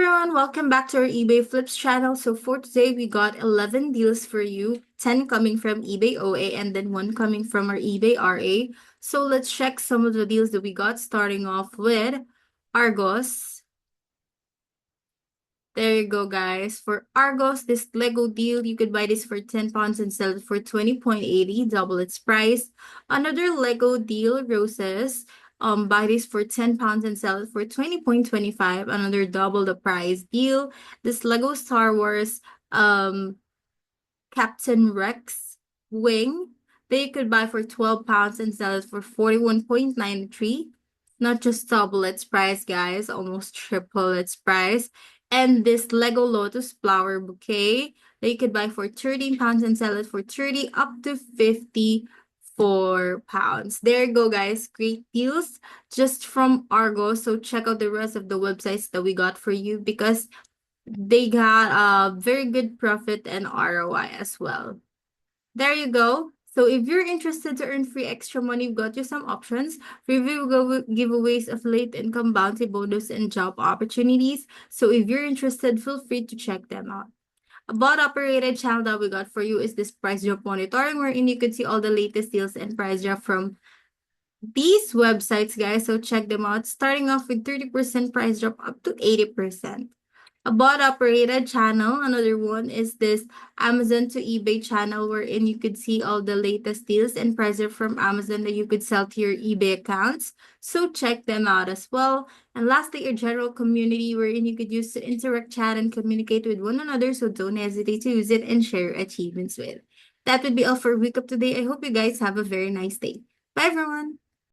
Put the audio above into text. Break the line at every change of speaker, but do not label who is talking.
everyone, welcome back to our eBay Flips channel. So for today, we got 11 deals for you, 10 coming from eBay OA and then one coming from our eBay RA. So let's check some of the deals that we got, starting off with Argos. There you go, guys. For Argos, this Lego deal, you could buy this for £10 and sell it for 20.80, double its price. Another Lego deal, Roses. Buy this for £10 and sell it for 20.25, another double the price deal. This Lego Star Wars Captain Rex wing, they could buy for £12 and sell it for 41.93. Not just double its price, guys, almost triple its price. And this Lego Lotus flower bouquet, they could buy for £13 and sell it for 30 up to £54. There you go, guys. Great deals just from Argo. So check out the rest of the websites that we got for you because they got a very good profit and ROI as well. There you go. So if you're interested to earn free extra money, we've got you some options. Review giveaways of late income bounty bonus and job opportunities. So if you're interested, feel free to check them out. A bot operated channel that we got for you is this price drop monitoring, wherein you can see all the latest deals and price drop from these websites, guys. So check them out, starting off with 30% price drop up to 80%. A bot operated channel, another one is this Amazon to eBay channel, wherein you could see all the latest deals and prices from Amazon that you could sell to your eBay accounts. So check them out as well. And lastly, a general community wherein you could use to interact, chat, and communicate with one another. So don't hesitate to use it and share your achievements with. That would be all for Week Up today. I hope you guys have a very nice day. Bye, everyone.